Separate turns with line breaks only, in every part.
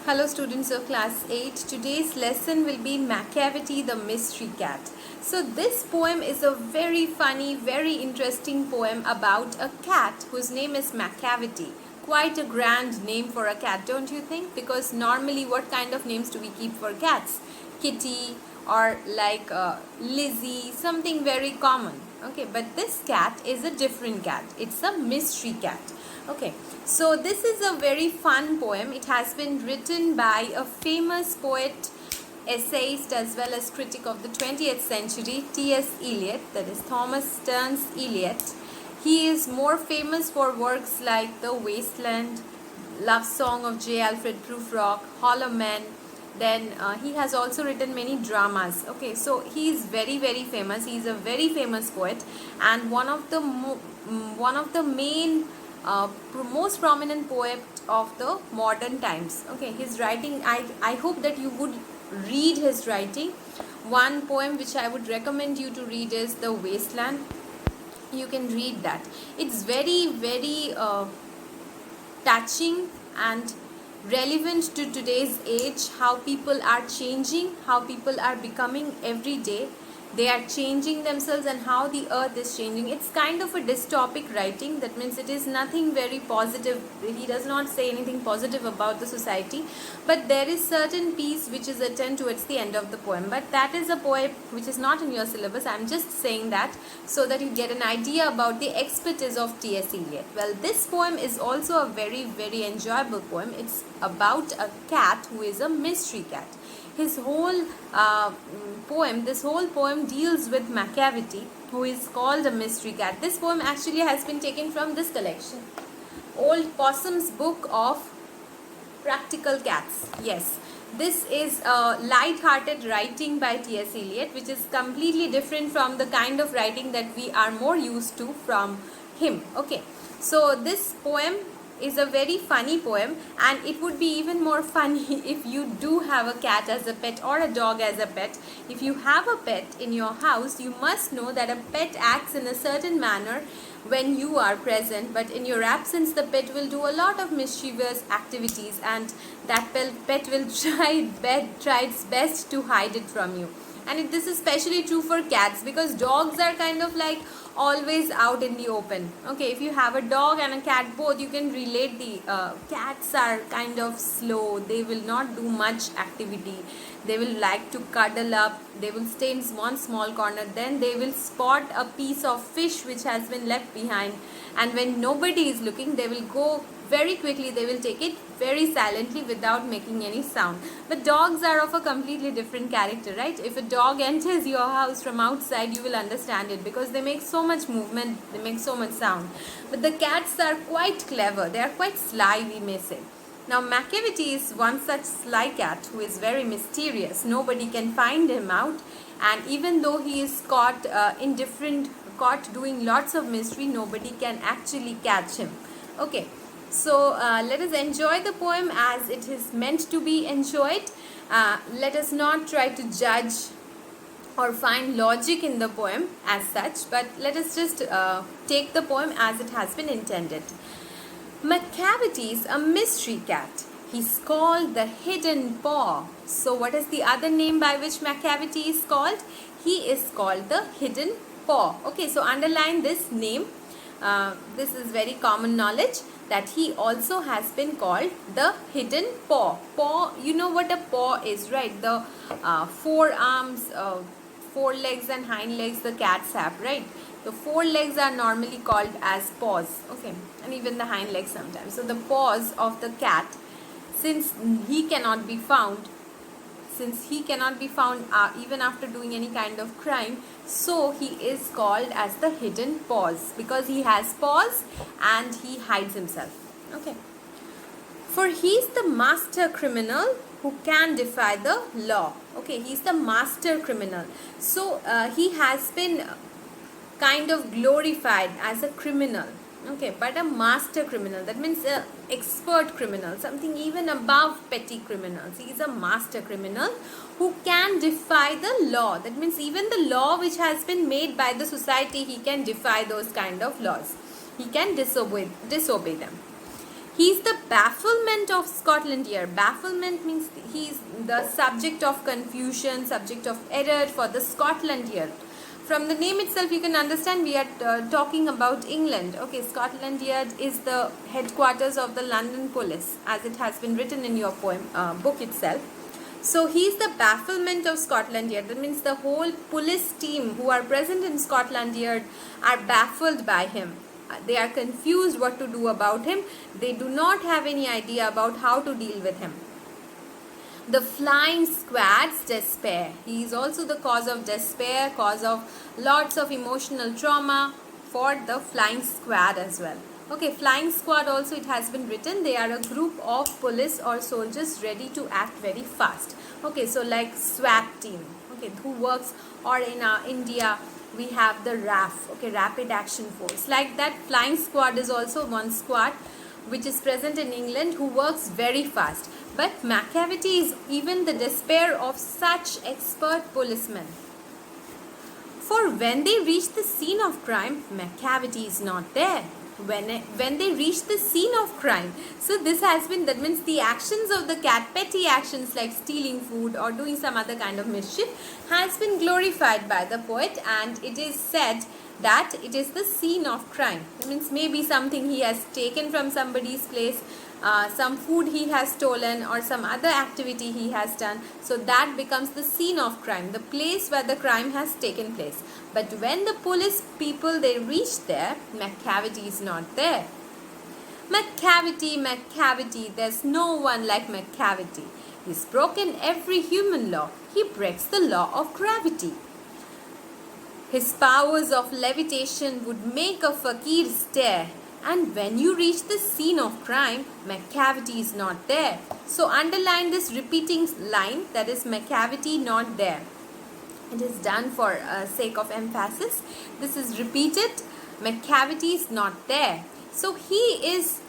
Hello students of class 8. Today's lesson will be Macavity the Mystery Cat. So this poem is a very funny, very interesting poem about a cat whose name is Macavity. Quite a grand name for a cat, don't you think? Because normally what kind of names do we keep for cats? Kitty or like Lizzie, something very common. Okay, but this cat is a different cat. It's a mystery cat. Okay, so this is a very fun poem. It has been written by a famous poet, essayist as well as critic of the 20th century, T.S. Eliot, that is Thomas Stearns Eliot. He is more famous for works like The Wasteland, Love Song of J. Alfred Prufrock, Hollow Man. Then he has also written many dramas. Okay, so he is very famous. He is a very famous poet and one of the main most prominent poet of the modern times. Okay, his writing, I hope that you would read his writing. One poem which I would recommend you to read is The Wasteland. You can read that. It's very touching and relevant to today's age, how people are changing, how people are becoming every day. They are changing themselves and how the earth is changing. It's kind of a dystopic writing. That means it is nothing very positive. He does not say anything positive about the society, but there is certain piece which is attend towards the end of the poem. But that is a poem which is not in your syllabus. I'm just saying that so that you get an idea about the expertise of T.S. Eliot. Well, this poem is also a very enjoyable poem. It's about a cat who is a mystery cat. His whole this whole poem deals with Macavity, who is called a mystery cat. This poem actually has been taken from this collection, Old Possum's Book of Practical Cats. Yes, this is a light-hearted writing by T.S. Eliot, which is completely different from the kind of writing that we are more used to from him. Okay, so this poem is a very funny poem, and it would be even more funny if you do have a cat as a pet or a dog as a pet. If you have a pet in your house, you must know that a pet acts in a certain manner when you are present, but in your absence the pet will do a lot of mischievous activities, and that pet will try its best to hide it from you. And this is especially true for cats, because dogs are kind of like always out in the open. Okay, if you have a dog and a cat both, you can relate. The cats are kind of slow. They will not do much activity. They will like to cuddle up. They will stay in one small corner. Then they will spot a piece of fish which has been left behind, and when nobody is looking, they will go very quickly. They will take it very silently without making any sound. But dogs are of a completely different character, right? If a dog enters your house from outside, you will understand it, because they make so much movement, they make so much sound. But the cats are quite clever. They are quite sly, we may say. Now, Macavity is one such sly cat who is very mysterious. Nobody can find him out, and even though he is caught caught doing lots of mystery, nobody can actually catch him. Okay, so let us enjoy the poem as it is meant to be enjoyed. Let us not try to judge or find logic in the poem as such, but let us just take the poem as it has been intended. Macavity is a mystery cat. He's called the Hidden Paw. So what is the other name by which Macavity is called? He is called the Hidden Paw. Okay, so underline this name. This is very common knowledge that he also has been called the Hidden Paw. Paw, you know what a paw is, right? The forearms, four legs and hind legs the cats have, right? The four legs are normally called as paws, okay, and even the hind legs sometimes. So the paws of the cat, since he cannot be found even after doing any kind of crime, so he is called as the Hidden Paws, because he has paws and he hides himself. Okay, for he is the master criminal who can defy the law. Okay, he is the master criminal. So he has been kind of glorified as a criminal. Okay, but a master criminal, that means a expert criminal, something even above petty criminals. He is a master criminal who can defy the law. That means even the law which has been made by the society, he can defy those kind of laws. He can disobey them. He's the bafflement of Scotland Yard. Bafflement means he's the subject of confusion, subject of error for the Scotland Yard. From the name itself, you can understand we are talking about England. Okay, Scotland Yard is the headquarters of the London Police, as it has been written in your book itself. So he's the bafflement of Scotland Yard. That means the whole police team who are present in Scotland Yard are baffled by him. They are confused what to do about him. They do not have any idea about how to deal with him. The flying squad's despair. He is also the cause of despair, cause of lots of emotional trauma for the flying squad as well. Okay, flying squad also it has been written. They are a group of police or soldiers ready to act very fast. Okay, so like SWAT team. Okay, who works, or in India we have the RAF. Okay, Rapid Action Force. Like that, flying squad is also one squad which is present in England who works very fast. But Macavity is even the despair of such expert policemen. For when they reach the scene of crime, Macavity is not there. When they reach the scene of crime, so this has been, that means the actions of the cat, petty actions like stealing food or doing some other kind of mischief, has been glorified by the poet, and it is said that it is the scene of crime. That means maybe something he has taken from somebody's place, some food he has stolen, or some other activity he has done. So that becomes the scene of crime, the place where the crime has taken place. But when the police people they reach there, Macavity is not there. Macavity, there's no one like Macavity. He's broken every human law. He breaks the law of gravity. His powers of levitation would make a fakir stare. And when you reach the scene of crime, Macavity is not there. So underline this repeating line, that is Macavity not there. It is done for sake of emphasis. This is repeated. Macavity is not there. So he's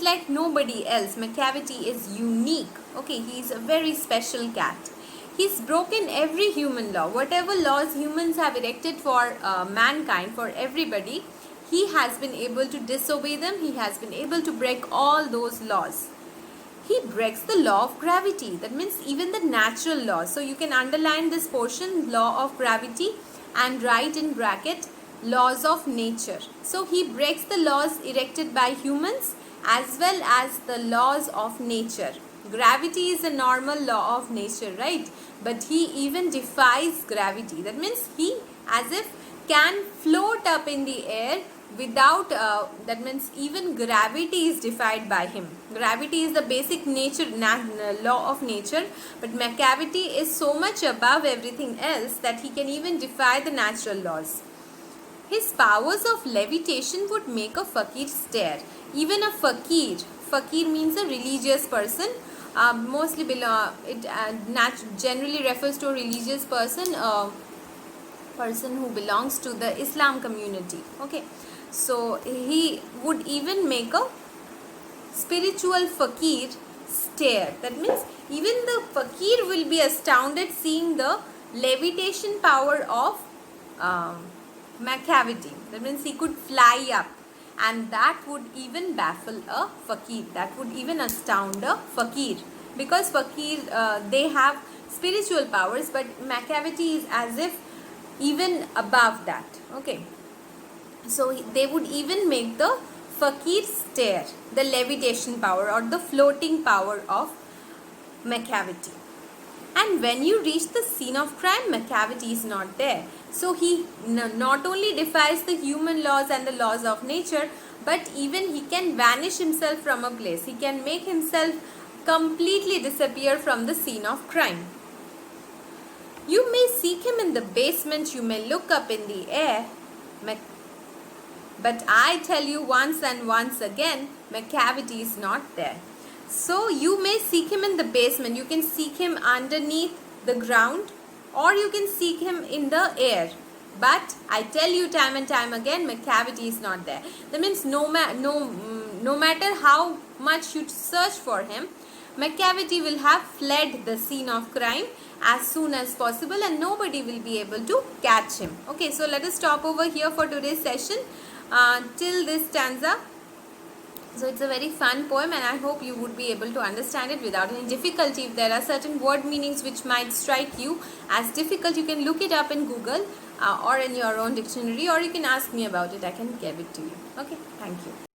like nobody else. Macavity is unique. Okay, he's a very special cat. He's broken every human law. Whatever laws humans have erected for mankind, for everybody, he has been able to disobey them. He has been able to break all those laws. He breaks the law of gravity. That means even the natural laws. So you can underline this portion, law of gravity, and write in bracket laws of nature. So he breaks the laws erected by humans as well as the laws of nature. Gravity is a normal law of nature, right? But he even defies gravity. That means he as if can float up in the air without, that means even gravity is defied by him. Gravity is the basic law of nature, but Macavity is so much above everything else that he can even defy the natural laws. His powers of levitation would make a fakir stare. Even a fakir means a religious person. Mostly generally refers to a religious person, person who belongs to the Islam community. Okay, so he would even make a spiritual fakir stare. That means even the fakir will be astounded seeing the levitation power of Macavity. That means he could fly up, and that would even baffle a fakir. That would even astound a fakir, because fakir they have spiritual powers, but Macavity is as if even above that. Okay, so they would even make the fakir stare, the levitation power or the floating power of Macavity. And when you reach the scene of crime, Macavity is not there. So he not only defies the human laws and the laws of nature, but even he can vanish himself from a place. He can make himself completely disappear from the scene of crime. You may seek him in the basement, you may look up in the air, but I tell you once and once again, Macavity is not there. So you may seek him in the basement, you can seek him underneath the ground, or you can seek him in the air. But I tell you time and time again, Macavity is not there. That means no matter how much you search for him, Macavity will have fled the scene of crime as soon as possible, and nobody will be able to catch him. Okay, so let us stop over here for today's session. Till this stanza. So it's a very fun poem, and I hope you would be able to understand it without any difficulty. If there are certain word meanings which might strike you as difficult, you can look it up in Google or in your own dictionary, or you can ask me about it. I can give it to you. Okay, thank you.